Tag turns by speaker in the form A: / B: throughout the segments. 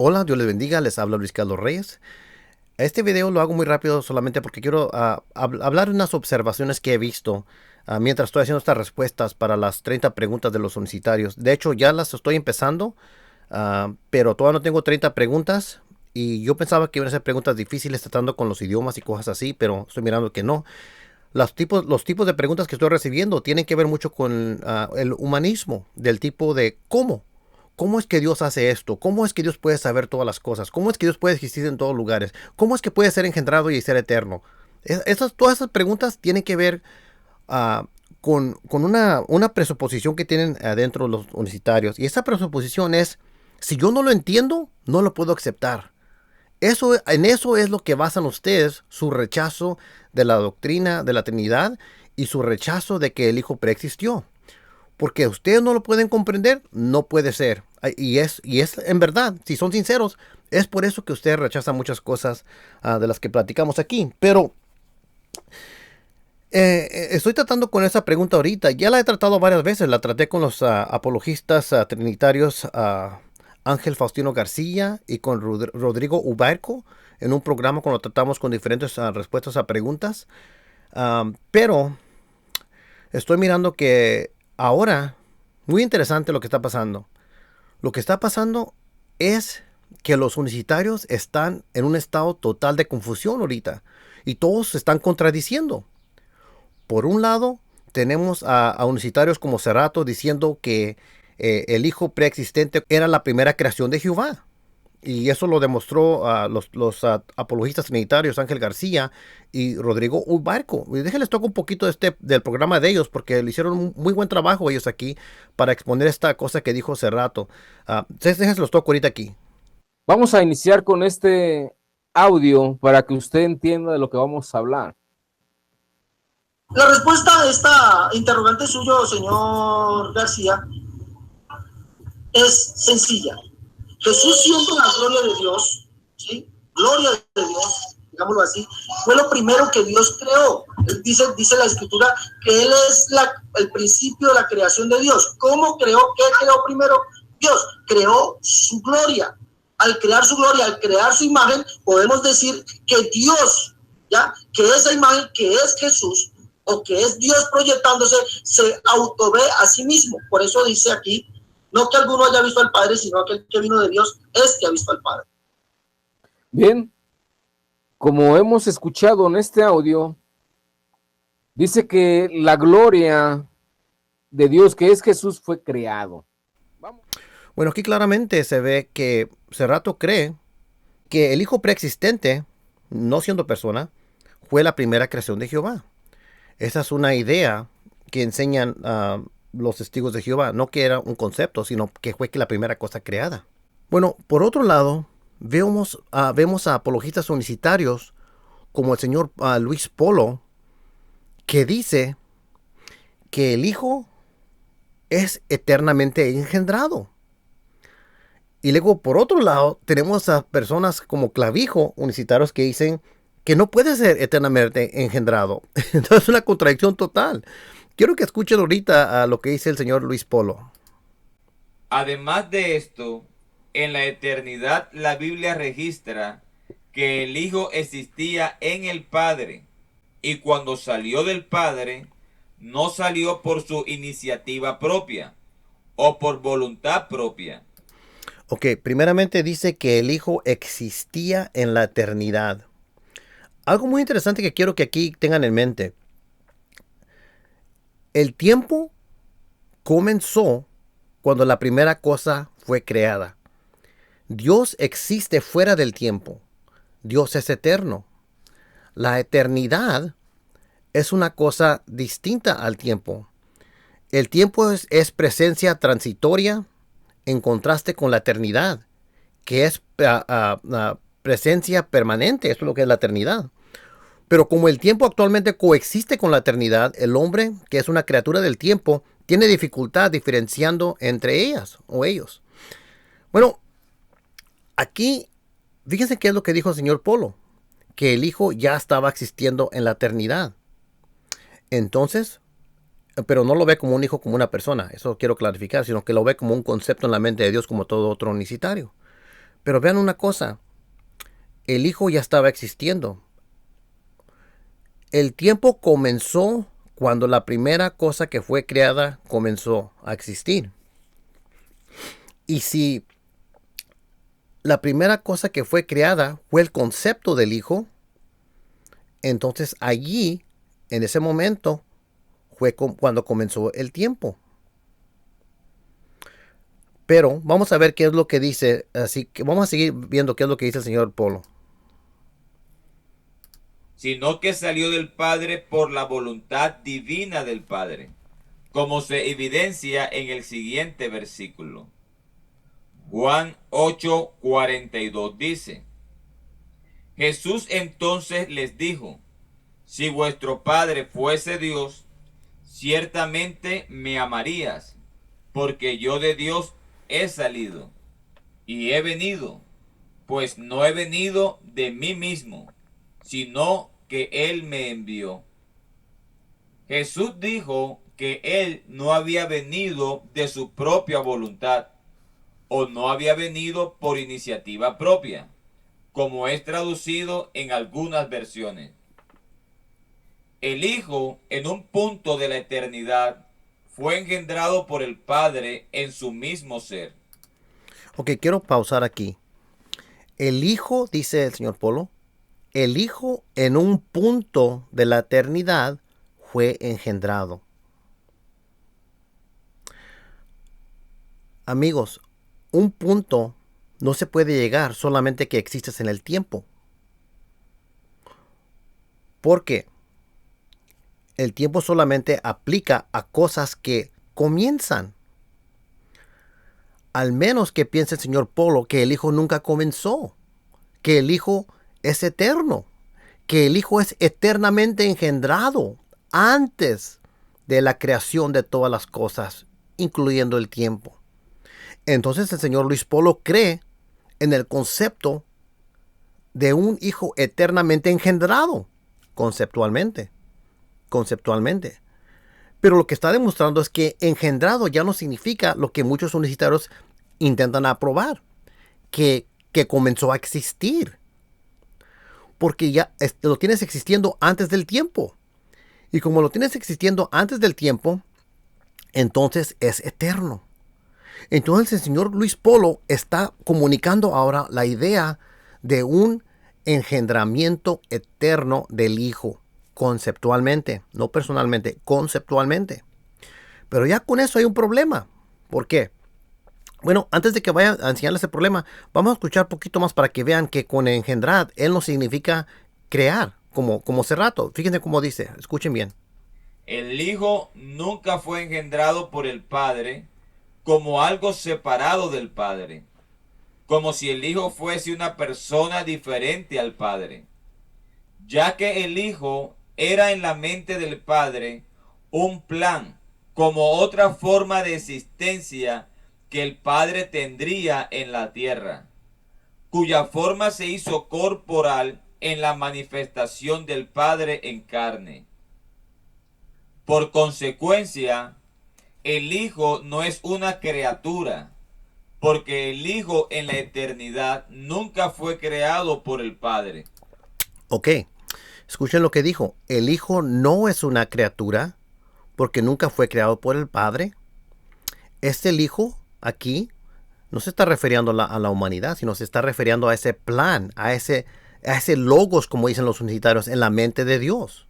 A: Hola, Dios les bendiga, les habla Luis Carlos Reyes. Este video lo hago muy rápido solamente porque quiero hablar de unas observaciones que he visto mientras estoy haciendo estas respuestas para las 30 preguntas de los solicitarios. De hecho, ya las estoy empezando, pero todavía no tengo 30 preguntas y yo pensaba que iban a ser preguntas difíciles tratando con los idiomas y cosas así, pero estoy mirando que no. Los tipos de preguntas que estoy recibiendo tienen que ver mucho con el humanismo, del tipo de cómo. ¿Cómo es que Dios hace esto? ¿Cómo es que Dios puede saber todas las cosas? ¿Cómo es que Dios puede existir en todos lugares? ¿Cómo es que puede ser engendrado y ser eterno? Todas esas preguntas tienen que ver ah, con una presuposición que tienen adentro los universitarios. Y esa presuposición es, si yo no lo entiendo, no lo puedo aceptar. En eso es lo que basan ustedes su rechazo de la doctrina de la Trinidad y su rechazo de que el Hijo preexistió. Porque ustedes no lo pueden comprender, no puede ser. Y es en verdad, si son sinceros, es por eso que ustedes rechazan muchas cosas de las que platicamos aquí. Pero estoy tratando con esa pregunta ahorita. Ya la he tratado varias veces. La traté con los apologistas trinitarios Ángel Faustino García y con Rodrigo Ubarco en un programa cuando tratamos con diferentes respuestas a preguntas. Pero estoy mirando que ahora, muy interesante lo que está pasando. Lo que está pasando es que los universitarios están en un estado total de confusión ahorita y todos se están contradiciendo. Por un lado, tenemos a universitarios como Cerrato diciendo que el hijo preexistente era la primera creación de Jehová. Y eso lo demostró los apologistas trinitarios Ángel García y Rodrigo Ubarco. Y déjenles toco un poquito del programa de ellos porque le hicieron un muy buen trabajo ellos aquí para exponer esta cosa que dijo Cerrato. Déjense los toco ahorita aquí.
B: Vamos a iniciar con este audio para que usted entienda de lo que vamos a hablar.
C: La respuesta a esta interrogante suyo, señor García, es sencilla. Jesús, siendo la gloria de Dios, ¿sí? Gloria de Dios, digámoslo así, fue lo primero que Dios creó. Dice la Escritura que Él es el principio de la creación de Dios. ¿Cómo creó? ¿Qué creó primero Dios? Creó su gloria. Al crear su gloria, al crear su imagen, podemos decir que Dios, ¿ya? Que esa imagen que es Jesús, o que es Dios proyectándose, se autové a sí mismo. Por eso dice aquí, no que alguno haya visto al Padre, sino que el que vino de Dios es que ha visto al Padre.
B: Bien, como hemos escuchado en este audio, dice que la gloria de Dios, que es Jesús, fue creado. Vamos.
A: Bueno, aquí claramente se ve que Cerrato cree que el hijo preexistente, no siendo persona, fue la primera creación de Jehová. Esa es una idea que enseñan los testigos de Jehová, no que era un concepto, sino que fue que la primera cosa creada. Bueno, por otro lado, vemos a apologistas unicitarios como el señor Luis Polo, que dice que el Hijo es eternamente engendrado. Y luego, por otro lado, tenemos a personas como Clavijo, unicitarios, que dicen que no puede ser eternamente engendrado. Entonces es una contradicción total. Quiero que escuchen ahorita a lo que dice el señor Luis Polo.
D: Además de esto, en la eternidad la Biblia registra que el Hijo existía en el Padre y cuando salió del Padre, no salió por su iniciativa propia o por voluntad propia.
A: Ok, primeramente dice que el Hijo existía en la eternidad. Algo muy interesante que quiero que aquí tengan en mente. El tiempo comenzó cuando la primera cosa fue creada. Dios existe fuera del tiempo. Dios es eterno. La eternidad es una cosa distinta al tiempo. El tiempo es presencia transitoria en contraste con la eternidad, que es presencia permanente. Eso es lo que es la eternidad. Pero como el tiempo actualmente coexiste con la eternidad, el hombre, que es una criatura del tiempo, tiene dificultad diferenciando entre ellas o ellos. Bueno, aquí, fíjense qué es lo que dijo el señor Polo, que el Hijo ya estaba existiendo en la eternidad. Entonces, pero no lo ve como un hijo, como una persona, eso quiero clarificar, sino que lo ve como un concepto en la mente de Dios como todo otro unicitario. Pero vean una cosa, el Hijo ya estaba existiendo. El tiempo comenzó cuando la primera cosa que fue creada comenzó a existir. Y si la primera cosa que fue creada fue el concepto del Hijo, entonces allí, en ese momento, fue cuando comenzó el tiempo. Pero vamos a ver qué es lo que dice, así que vamos a seguir viendo qué es lo que dice el señor Polo.
D: Sino que salió del Padre por la voluntad divina del Padre, como se evidencia en el siguiente versículo. Juan 8:42 dice: Jesús entonces les dijo: si vuestro Padre fuese Dios, ciertamente me amarías, porque yo de Dios he salido y he venido, pues no he venido de mí mismo, sino que Él me envió. Jesús dijo que Él no había venido de su propia voluntad, o no había venido por iniciativa propia, como es traducido en algunas versiones. El Hijo, en un punto de la eternidad, fue engendrado por el Padre en su mismo ser.
A: Ok, quiero pausar aquí. El Hijo, dice el señor Polo, el Hijo en un punto de la eternidad fue engendrado. Amigos, un punto no se puede llegar solamente que existes en el tiempo. Porque el tiempo solamente aplica a cosas que comienzan. Al menos que piense el señor Polo que el Hijo nunca comenzó, que el Hijo es eterno, que el Hijo es eternamente engendrado antes de la creación de todas las cosas, incluyendo el tiempo. Entonces el señor Luis Polo cree en el concepto de un Hijo eternamente engendrado, conceptualmente. Pero lo que está demostrando es que engendrado ya no significa lo que muchos universitarios intentan aprobar, que comenzó a existir. Porque ya lo tienes existiendo antes del tiempo. Y como lo tienes existiendo antes del tiempo, entonces es eterno. Entonces el señor Luis Polo está comunicando ahora la idea de un engendramiento eterno del Hijo, conceptualmente, no personalmente, conceptualmente. Pero ya con eso hay un problema. ¿Por qué? Bueno, antes de que vaya a enseñarles el problema, vamos a escuchar un poquito más para que vean que con engendrar, él no significa crear, como Cerrato. Fíjense cómo dice, escuchen bien.
D: El Hijo nunca fue engendrado por el Padre como algo separado del Padre, como si el Hijo fuese una persona diferente al Padre, ya que el Hijo era en la mente del Padre un plan, como otra forma de existencia que el Padre tendría en la tierra, cuya forma se hizo corporal en la manifestación del Padre en carne. Por consecuencia, el Hijo no es una criatura, porque el Hijo en la eternidad nunca fue creado por el Padre.
A: Ok, escuchen lo que dijo. El Hijo no es una criatura, porque nunca fue creado por el Padre. El Hijo aquí no se está refiriendo a la humanidad, sino se está refiriendo a ese plan, a ese logos, como dicen los universitarios, en la mente de Dios.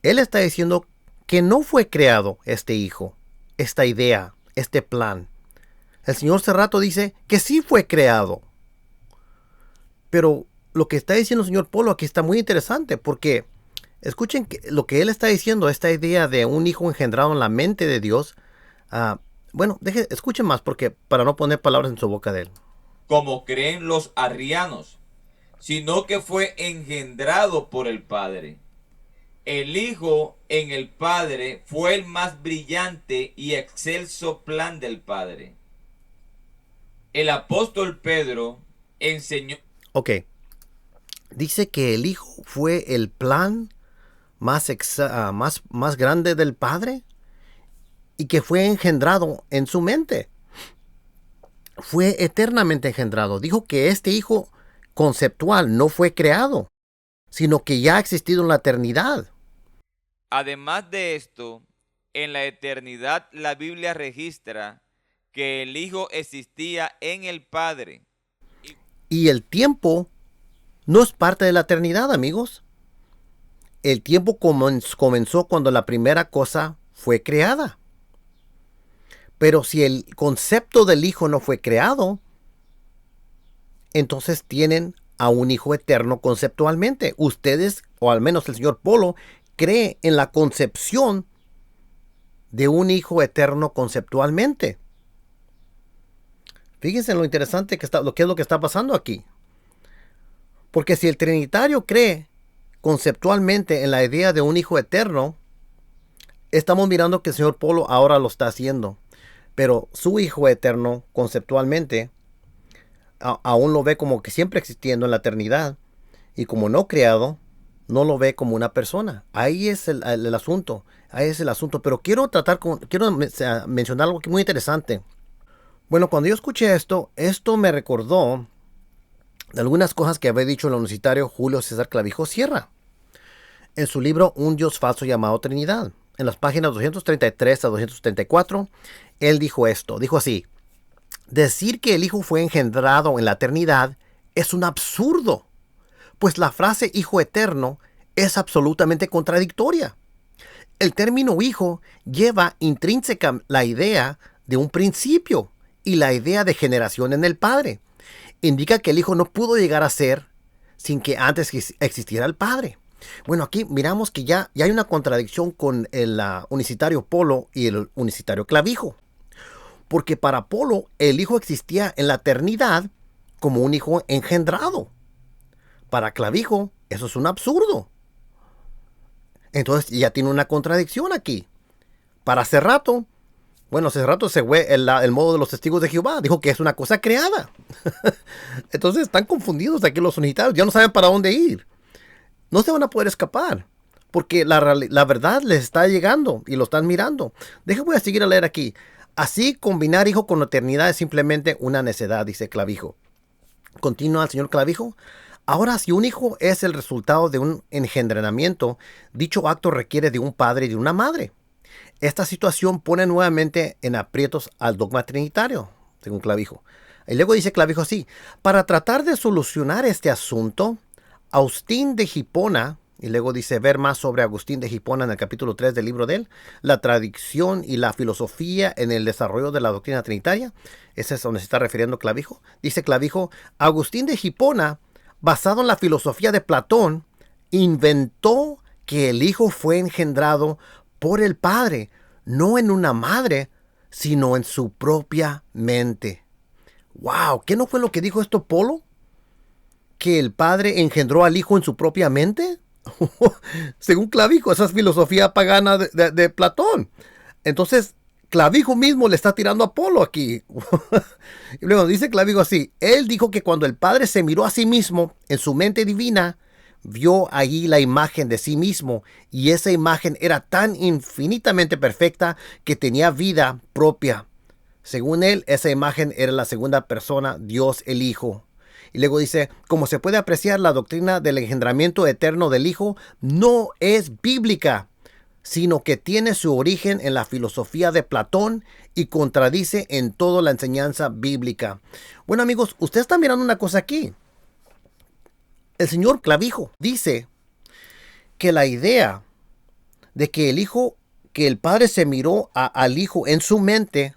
A: Él está diciendo que no fue creado este Hijo, esta idea, este plan. El señor Cerrato dice que sí fue creado. Pero lo que está diciendo el señor Polo aquí está muy interesante, porque escuchen lo que él está diciendo, esta idea de un Hijo engendrado en la mente de Dios. Bueno, escuchen más, porque para no poner palabras en su boca de él.
D: Como creen los arrianos, sino que fue engendrado por el Padre. El Hijo en el Padre fue el más brillante y excelso plan del Padre. El apóstol Pedro enseñó.
A: Ok. Dice que el Hijo fue el plan más grande del Padre y que fue engendrado en su mente. fue eternamente engendrado. Dijo que este Hijo conceptual no fue creado, sino que ya ha existido en la eternidad.
D: Además de esto, en la eternidad la Biblia registra que el Hijo existía en el Padre.
A: Y el tiempo no es parte de la eternidad, amigos. El tiempo comenzó cuando la primera cosa fue creada. Pero si el concepto del Hijo no fue creado, entonces tienen a un Hijo eterno conceptualmente. Ustedes, o al menos el señor Polo, cree en la concepción de un Hijo eterno conceptualmente. Fíjense en lo interesante que lo que es lo que está pasando aquí. Porque si el Trinitario cree conceptualmente en la idea de un Hijo eterno, estamos mirando que el señor Polo ahora lo está haciendo. Pero su Hijo eterno conceptualmente aún lo ve como que siempre existiendo en la eternidad. Y como no creado, no lo ve como una persona. Ahí es el asunto. Ahí es el asunto. Pero quiero mencionar algo muy interesante. Bueno, cuando yo escuché esto me recordó de algunas cosas que había dicho el universitario Julio César Clavijo Sierra en su libro Un Dios falso llamado Trinidad. En las páginas 233 a 234, él dijo esto. Dijo así: decir que el Hijo fue engendrado en la eternidad es un absurdo, pues la frase Hijo eterno es absolutamente contradictoria. El término Hijo lleva intrínseca la idea de un principio y la idea de generación en el Padre. Indica que el Hijo no pudo llegar a ser sin que antes existiera el Padre. Bueno, aquí miramos que ya hay una contradicción con el unicitario Polo y el unicitario Clavijo. Porque para Polo el Hijo existía en la eternidad como un Hijo engendrado. Para Clavijo eso es un absurdo. Entonces ya tiene una contradicción aquí. Para Cerrato, se fue el modo de los testigos de Jehová. Dijo que es una cosa creada. Entonces están confundidos aquí los unitarios. Ya no saben para dónde ir. No se van a poder escapar. Porque la verdad les está llegando y lo están mirando. Voy a seguir a leer aquí. Así, combinar Hijo con eternidad es simplemente una necedad, dice Clavijo. Continúa el señor Clavijo. Ahora, si un hijo es el resultado de un engendramiento, dicho acto requiere de un padre y de una madre. Esta situación pone nuevamente en aprietos al dogma trinitario, según Clavijo. Y luego dice Clavijo así: para tratar de solucionar este asunto, Agustín de Hipona, y luego dice ver más sobre Agustín de Hipona en el capítulo 3 del libro de él, la tradición y la filosofía en el desarrollo de la doctrina trinitaria. Ese es donde se está refiriendo Clavijo. Dice Clavijo: Agustín de Hipona, basado en la filosofía de Platón, inventó que el Hijo fue engendrado por el Padre, no en una madre, sino en su propia mente. ¡Wow! ¿Qué no fue lo que dijo esto Polo? ¿Que el Padre engendró al Hijo en su propia mente? Según Clavijo, esa es filosofía pagana de Platón. Entonces, Clavijo mismo le está tirando a Polo aquí. Y luego dice Clavijo así: él dijo que cuando el Padre se miró a sí mismo en su mente divina, vio allí la imagen de sí mismo, y esa imagen era tan infinitamente perfecta que tenía vida propia. Según él, esa imagen era la segunda persona, Dios el Hijo. Y luego dice: como se puede apreciar, la doctrina del engendramiento eterno del Hijo no es bíblica, sino que tiene su origen en la filosofía de Platón y contradice en toda la enseñanza bíblica. Bueno, amigos, usted está mirando una cosa aquí. El señor Clavijo dice que la idea de que que el Padre se miró al Hijo en su mente,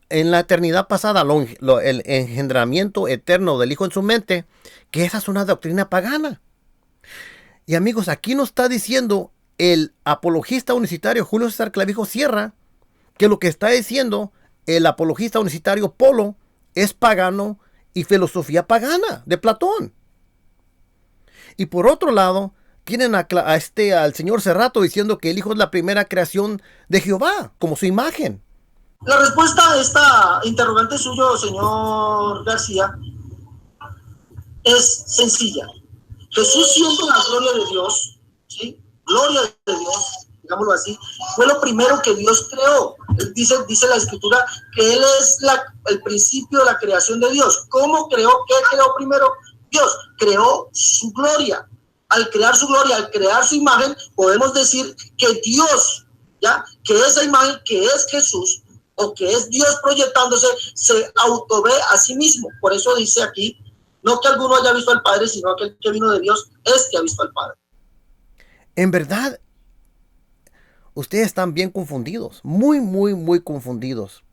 A: en la eternidad pasada, el engendramiento eterno del Hijo en su mente, que esa es una doctrina pagana. Y amigos, aquí nos está diciendo el apologista unicitario Julio César Clavijo Sierra que lo que está diciendo el apologista unicitario Polo es pagano y filosofía pagana de Platón. Y por otro lado, tienen al señor Cerrato diciendo que el Hijo es la primera creación de Jehová, como su imagen.
C: La respuesta a esta interrogante suyo, señor García, es sencilla. Jesús siendo la gloria de Dios, ¿sí? Gloria de Dios, digámoslo así, fue lo primero que Dios creó. Dice la escritura que Él es el principio de la creación de Dios. ¿Cómo creó? ¿Qué creó primero? Dios creó su gloria. Al crear su gloria, al crear su imagen, podemos decir que Dios, ¿ya? Que esa imagen que es Jesús, o que es Dios proyectándose, se autové a sí mismo. Por eso dice aquí, no que alguno haya visto al Padre, sino aquel que vino de Dios, ha visto al Padre.
A: En verdad, ustedes están bien confundidos, muy, muy, muy confundidos,